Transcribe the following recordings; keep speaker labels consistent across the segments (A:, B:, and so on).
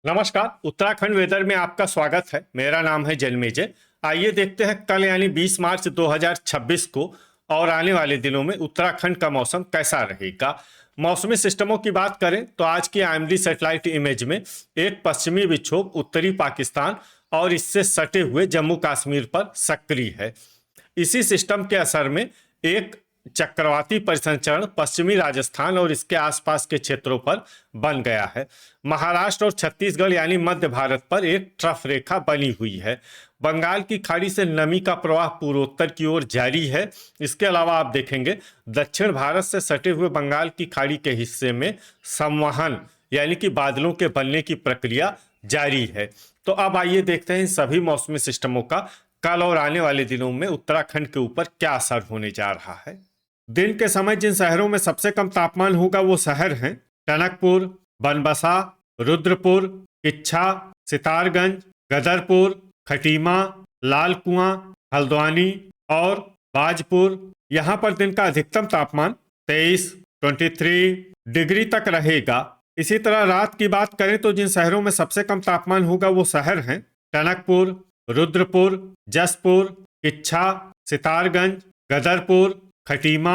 A: नमस्कार। उत्तराखंड वेदर में आपका स्वागत है। मेरा नाम है जन्मेजय। आइए देखते हैं कल यानी 20 मार्च 2026 को और आने वाले दिनों में उत्तराखंड का मौसम कैसा रहेगा। मौसमी सिस्टमों की बात करें तो आज की आईएमडी सैटेलाइट इमेज में एक पश्चिमी विक्षोभ उत्तरी पाकिस्तान और इससे सटे हुए जम्मू कश्मीर पर सक्रिय है। इसी सिस्टम के असर में एक चक्रवाती परिसंचरण पश्चिमी राजस्थान और इसके आसपास के क्षेत्रों पर बन गया है। महाराष्ट्र और छत्तीसगढ़ यानी मध्य भारत पर एक ट्रफ रेखा बनी हुई है। बंगाल की खाड़ी से नमी का प्रवाह पूर्वोत्तर की ओर जारी है। इसके अलावा आप देखेंगे दक्षिण भारत से सटे हुए बंगाल की खाड़ी के हिस्से में संवहन यानी कि बादलों के बनने की प्रक्रिया जारी है। तो अब आइए देखते हैं इन सभी मौसमी सिस्टमों का कल और आने वाले दिनों में उत्तराखंड के ऊपर क्या असर होने जा रहा है। दिन के समय जिन शहरों में सबसे कम तापमान होगा वो शहर हैं टनकपुर, बनबसा, रुद्रपुर, किच्छा, सितारगंज, गदरपुर, खटीमा, लाल कुआं, हल्द्वानी और बाजपुर। यहाँ पर दिन का अधिकतम तापमान 23 डिग्री तक रहेगा। इसी तरह रात की बात करें तो जिन शहरों में सबसे कम तापमान होगा वो शहर हैं टनकपुर, रुद्रपुर, जसपुर, किच्छा, सितारगंज, गदरपुर, खटीमा,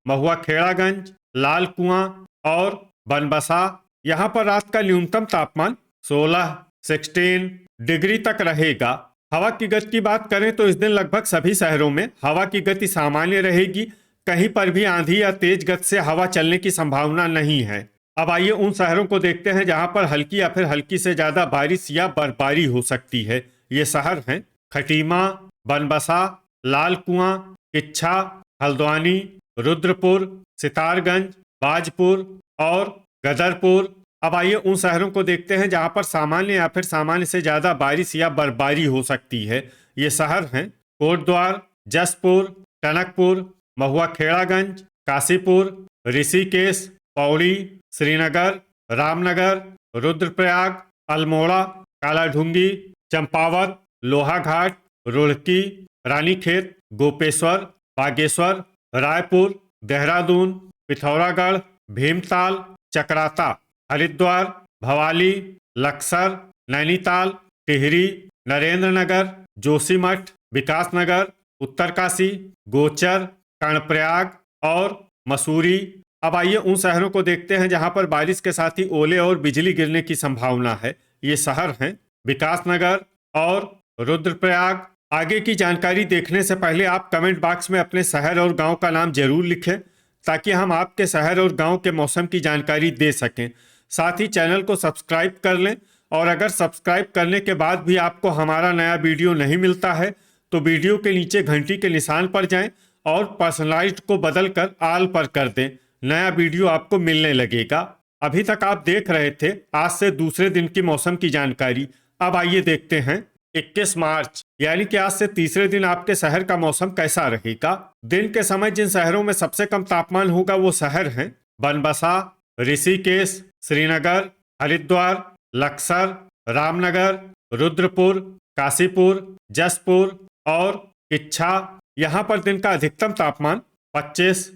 A: महुआ खेड़ागंज, लाल कुआं और बनबसा। यहाँ पर रात का न्यूनतम तापमान 16 डिग्री तक रहेगा। हवा की गति की बात करें तो इस दिन लगभग सभी शहरों में हवा की गति सामान्य रहेगी। कहीं पर भी आंधी या तेज गति से हवा चलने की संभावना नहीं है। अब आइए उन शहरों को देखते हैं जहां पर हल्की या फिर हल्की से ज्यादा बारिश या बर्फबारी हो सकती है। ये शहर हैं खटीमा, बनबसा, लाल कुआं, किच्छा, हल्द्वानी, रुद्रपुर, सितारगंज, बाजपुर और गदरपुर। अब आइए उन शहरों को देखते हैं जहां पर सामान्य या फिर सामान्य से ज्यादा बारिश या बर्फबारी हो सकती है। ये शहर हैं कोटद्वार, जसपुर, टनकपुर, महुआ खेड़ागंज, काशीपुर, ऋषिकेश, पौड़ी, श्रीनगर, रामनगर, रुद्रप्रयाग, अल्मोड़ा, कालाढूंगी, चंपावत, लोहाघाट, रुड़की, रानीखेत, गोपेश्वर, बागेश्वर, रायपुर, देहरादून, पिथौरागढ़, भीमताल, चकराता, हरिद्वार, भवाली, लक्सर, नैनीताल, टिहरी, नरेंद्रनगर, जोशीमठ, विकासनगर, उत्तरकाशी, गोचर, कर्णप्रयाग और मसूरी। अब आइए उन शहरों को देखते हैं जहां पर बारिश के साथ ही ओले और बिजली गिरने की संभावना है। ये शहर हैं विकासनगर और रुद्रप्रयाग। आगे की जानकारी देखने से पहले आप कमेंट बॉक्स में अपने शहर और गांव का नाम जरूर लिखें ताकि हम आपके शहर और गांव के मौसम की जानकारी दे सकें। साथ ही चैनल को सब्सक्राइब कर लें और अगर सब्सक्राइब करने के बाद भी आपको हमारा नया वीडियो नहीं मिलता है तो वीडियो के नीचे घंटी के निशान पर जाएं और पर्सनलाइज्ड को बदलकर ऑल पर कर दें। नया वीडियो आपको मिलने लगेगा। अभी तक आप देख रहे थे आज से दूसरे दिन की मौसम की जानकारी। अब आइए देखते हैं 21 मार्च यानी कि आज से तीसरे दिन आपके शहर का मौसम कैसा रहेगा। दिन के समय जिन शहरों में सबसे कम तापमान होगा वो शहर हैं बनबसा, ऋषिकेश, श्रीनगर, हरिद्वार, लक्सर, रामनगर, रुद्रपुर, काशीपुर, जसपुर और किच्छा। यहाँ पर दिन का अधिकतम तापमान 25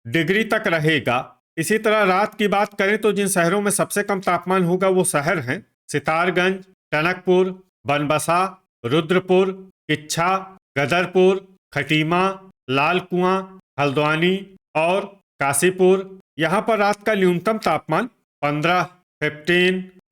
A: डिग्री तक रहेगा। इसी तरह रात की बात करें तो जिन शहरों में सबसे कम तापमान होगा वो शहर हैं सितारगंज, टनकपुर, बनबसा, रुद्रपुर, किच्छा, गदरपुर, खटीमा, लाल कुआं, हल्द्वानी और काशीपुर। यहाँ पर रात का न्यूनतम तापमान 15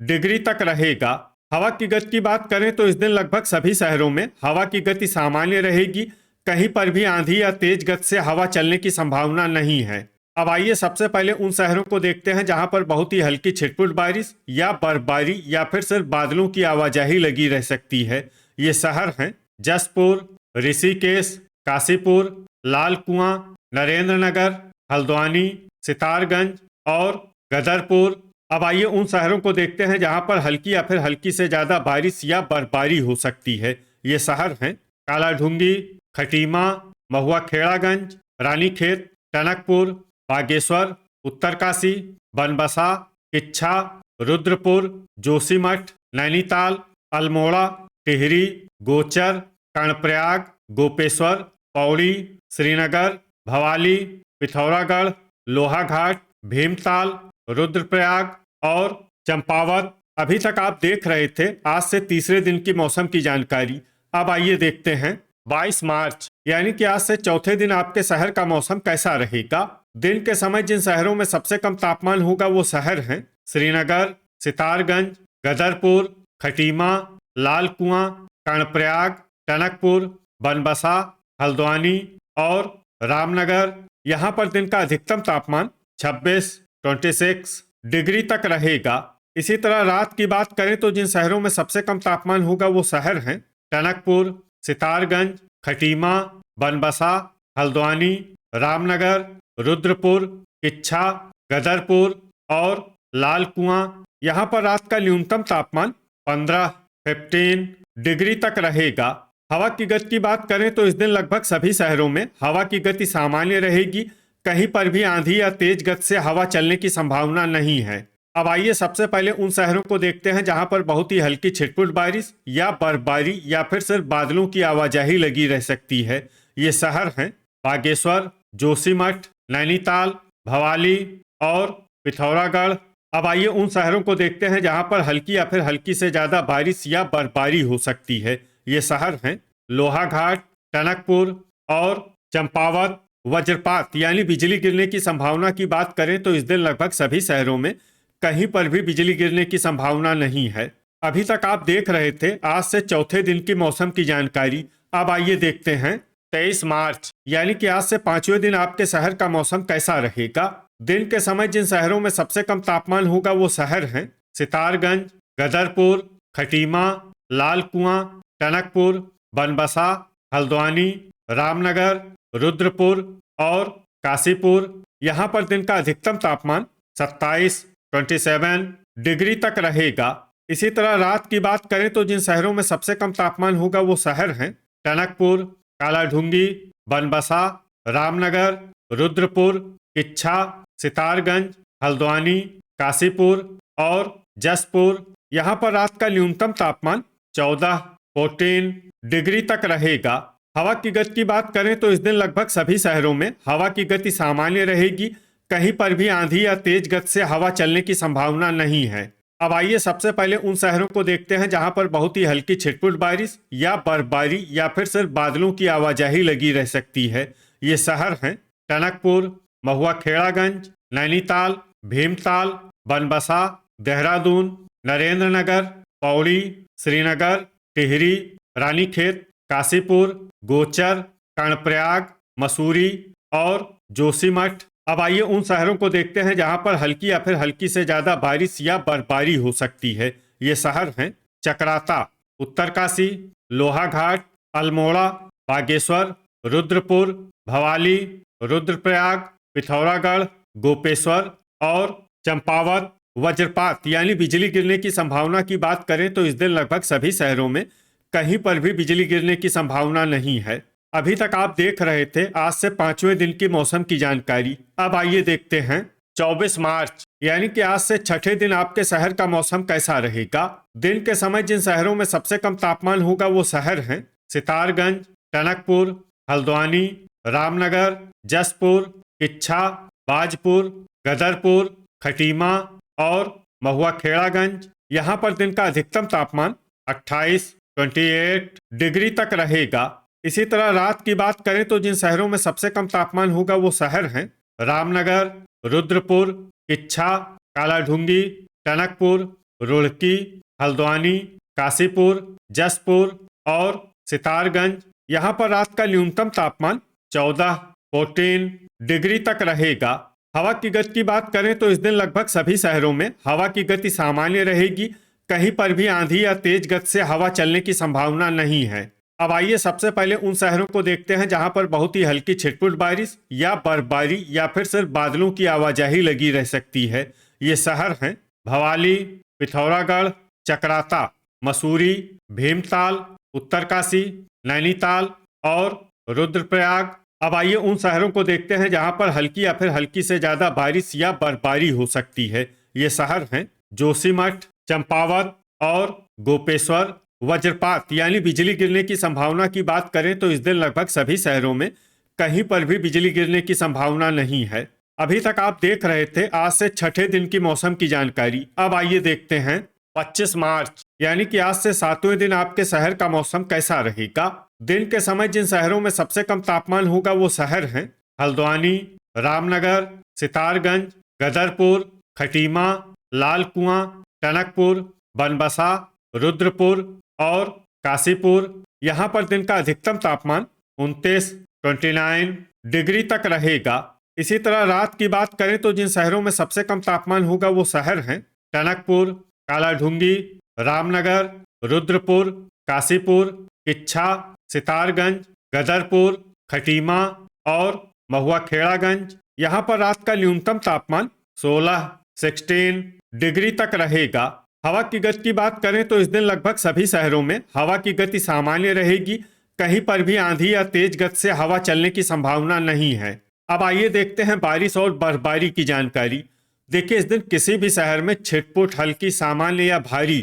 A: डिग्री तक रहेगा। हवा की गति की बात करें तो इस दिन लगभग सभी शहरों में हवा की गति सामान्य रहेगी। कहीं पर भी आंधी या तेज गति से हवा चलने की संभावना नहीं है। अब आइए सबसे पहले उन शहरों को देखते हैं जहां पर बहुत ही हल्की छिटपुट बारिश या बर्फबारी या फिर सिर्फ बादलों की आवाजाही लगी रह सकती है। ये शहर हैं जसपुर, ऋषिकेश, काशीपुर, लाल कुआं, नरेंद्रनगर, हल्द्वानी, सितारगंज और गदरपुर। अब आइए उन शहरों को देखते हैं जहां पर हल्की या फिर हल्की से ज्यादा बारिश या बर्फबारी हो सकती है। ये शहर हैं कालाढूंगी, खटीमा, महुआ खेड़ागंज, रानीखेत, टनकपुर, बागेश्वर, उत्तरकाशी, बनबसा, किच्छा, रुद्रपुर, जोशीमठ, नैनीताल, अल्मोड़ा, टिहरी, गोचर, कर्णप्रयाग, गोपेश्वर, पौड़ी, श्रीनगर, भवाली, पिथौरागढ़, लोहाघाट, भीमताल, रुद्रप्रयाग और चंपावत। अभी तक आप देख रहे थे आज से तीसरे दिन की मौसम की जानकारी। अब आइए देखते हैं 22 मार्च यानी कि आज से चौथे दिन आपके शहर का मौसम कैसा रहेगा। दिन के समय जिन शहरों में सबसे कम तापमान होगा वो शहर हैं श्रीनगर, सितारगंज, गदरपुर, खटीमा, लाल कुआं, कर्णप्रयाग, टनकपुर, बनबसा, हल्द्वानी और रामनगर। यहाँ पर दिन का अधिकतम तापमान 26 डिग्री तक रहेगा। इसी तरह रात की बात करें तो जिन शहरों में सबसे कम तापमान होगा वो शहर हैं टनकपुर, सितारगंज, खटीमा, बनबसा, हल्द्वानी, रामनगर, रुद्रपुर, किच्छा, गदरपुर और लाल कुआं। यहाँ पर रात का न्यूनतम तापमान 15 डिग्री तक रहेगा। हवा की गति की बात करें तो इस दिन लगभग सभी शहरों में हवा की गति सामान्य रहेगी। कहीं पर भी आंधी या तेज गति से हवा चलने की संभावना नहीं है। अब आइए सबसे पहले उन शहरों को देखते हैं जहां पर बहुत ही हल्की छिटपुट बारिश या बर्फबारी या फिर सिर्फ बादलों की आवाजाही लगी रह सकती है। ये शहर हैं बागेश्वर, जोशीमठ, नैनीताल, भवाली और पिथौरागढ़। अब आइए उन शहरों को देखते हैं जहां पर हल्की या फिर हल्की से ज्यादा बारिश या बर्फबारी हो सकती है। ये शहर हैं लोहाघाट, टनकपुर और चंपावत। वज्रपात यानी बिजली गिरने की संभावना की बात करें तो इस दिन लगभग सभी शहरों में कहीं पर भी बिजली गिरने की संभावना नहीं है। अभी तक आप देख रहे थे आज से चौथे दिन की मौसम की जानकारी। अब आइए देखते हैं 23 मार्च यानी कि आज से पांचवें दिन आपके शहर का मौसम कैसा रहेगा। दिन के समय जिन शहरों में सबसे कम तापमान होगा वो शहर हैं सितारगंज, गदरपुर, खटीमा, लाल कुआं, टनकपुर, बनबसा, हल्द्वानी, रामनगर, रुद्रपुर और काशीपुर। यहाँ पर दिन का अधिकतम तापमान 27 डिग्री तक रहेगा। इसी तरह रात की बात करें तो जिन शहरों में सबसे कम तापमान होगा वो शहर हैं टनकपुर, कालाढूंगी, बनबसा, रामनगर, रुद्रपुर, किच्छा, सितारगंज, हल्द्वानी, काशीपुर और जसपुर। यहाँ पर रात का न्यूनतम तापमान 14 डिग्री तक रहेगा। हवा की गति की बात करें तो इस दिन लगभग सभी शहरों में हवा की गति सामान्य रहेगी। कहीं पर भी आंधी या तेज गति से हवा चलने की संभावना नहीं है। अब आइए सबसे पहले उन शहरों को देखते हैं जहां पर बहुत ही हल्की छिटपुट बारिश या बर्फबारी या फिर सिर्फ बादलों की आवाजाही लगी रह सकती है। ये शहर हैं टनकपुर, महुआ खेड़ागंज, नैनीताल, भीमताल, बनबसा, देहरादून, नरेंद्रनगर, पौड़ी, श्रीनगर, टिहरी, रानीखेत, काशीपुर, गोचर, कर्णप्रयाग, मसूरी और जोशीमठ। अब आइए उन शहरों को देखते हैं जहां पर हल्की या फिर हल्की से ज्यादा बारिश या बर्फबारी हो सकती है। ये शहर हैं चकराता, उत्तरकाशी, लोहाघाट, अल्मोड़ा, बागेश्वर, रुद्रपुर, भवाली, रुद्रप्रयाग, पिथौरागढ़, गोपेश्वर और चंपावत। वज्रपात यानी बिजली गिरने की संभावना की बात करें तो इस दिन लगभग सभी शहरों में कहीं पर भी बिजली गिरने की संभावना नहीं है। अभी तक आप देख रहे थे आज से पांचवें दिन की मौसम की जानकारी। अब आइए देखते हैं 24 मार्च यानी कि आज से छठे दिन आपके शहर का मौसम कैसा रहेगा। दिन के समय जिन शहरों में सबसे कम तापमान होगा वो शहर हैं सितारगंज, टनकपुर, हल्द्वानी, रामनगर, जसपुर, किच्छा, बाजपुर, गदरपुर, खटीमा और महुआ खेड़ागंज। यहाँ पर दिन का अधिकतम तापमान 28 डिग्री तक रहेगा। इसी तरह रात की बात करें तो जिन शहरों में सबसे कम तापमान होगा वो शहर हैं रामनगर, रुद्रपुर, किच्छा, कालाढूंगी, टनकपुर, रुड़की, हल्द्वानी, काशीपुर, जसपुर और सितारगंज। यहाँ पर रात का न्यूनतम तापमान 14 डिग्री तक रहेगा। हवा की गति की बात करें तो इस दिन लगभग सभी शहरों में हवा की गति सामान्य रहेगी। कहीं पर भी आंधी या तेज गति से हवा चलने की संभावना नहीं है। अब आइए सबसे पहले उन शहरों को देखते हैं जहां पर बहुत ही हल्की छिटपुट बारिश या बर्फबारी या फिर सिर्फ बादलों की आवाजाही लगी रह सकती है। ये शहर हैं भवाली, पिथौरागढ़, चकराता, मसूरी, भीमताल, उत्तरकाशी, नैनीताल और रुद्रप्रयाग। अब आइए उन शहरों को देखते हैं जहां पर हल्की या फिर हल्की से ज्यादा बारिश या बर्फबारी हो सकती है। ये शहर हैं जोशीमठ, चंपावत और गोपेश्वर। वज्रपात यानी बिजली गिरने की संभावना की बात करें तो इस दिन लगभग सभी शहरों में कहीं पर भी बिजली गिरने की संभावना नहीं है। अभी तक आप देख रहे थे आज से छठे दिन की मौसम की जानकारी। अब आइए देखते हैं 25 मार्च यानी कि आज से 7वें दिन आपके शहर का मौसम कैसा रहेगा। दिन के समय जिन शहरों में सबसे कम तापमान होगा वो शहर हैं हल्द्वानी, रामनगर, सितारगंज, गदरपुर, खटीमा, लाल कुआं, टनकपुर, बनबसा, रुद्रपुर और काशीपुर। यहाँ पर दिन का अधिकतम तापमान 29 डिग्री तक रहेगा। इसी तरह रात की बात करें तो जिन शहरों में सबसे कम तापमान होगा वो शहर हैं टनकपुर, कालाढूंगी, रामनगर, रुद्रपुर, काशीपुर, किच्छा, सितारगंज, गदरपुर, खटीमा और महुआखेड़ागंज। यहाँ पर रात का न्यूनतम तापमान 16 डिग्री तक रहेगा। हवा की गति की बात करें तो इस दिन लगभग सभी शहरों में हवा की गति सामान्य रहेगी। कहीं पर भी आंधी या तेज गति से हवा चलने की संभावना नहीं है। अब आइए देखते हैं बारिश और बर्फबारी की जानकारी। देखिए, इस दिन किसी भी शहर में छिटपुट, हल्की, सामान्य या भारी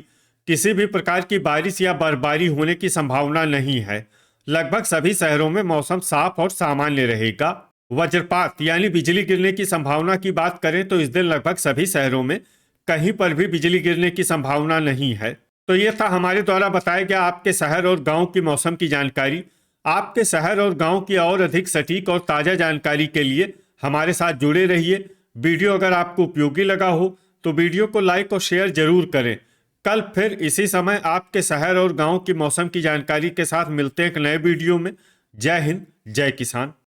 A: किसी भी प्रकार की बारिश या बर्फबारी होने की संभावना नहीं है। लगभग सभी शहरों में मौसम साफ और सामान्य रहेगा। वज्रपात यानी बिजली गिरने की संभावना की बात करें तो इस दिन लगभग सभी शहरों में कहीं पर भी बिजली गिरने की संभावना नहीं है। तो ये था हमारे द्वारा बताया गया आपके शहर और गांव की मौसम की जानकारी। आपके शहर और गांव की और अधिक सटीक और ताज़ा जानकारी के लिए हमारे साथ जुड़े रहिए। वीडियो अगर आपको उपयोगी लगा हो तो वीडियो को लाइक और शेयर जरूर करें। कल फिर इसी समय आपके शहर और गांव की मौसम की जानकारी के साथ मिलते हैं एक नए वीडियो में। जय हिंद, जय किसान।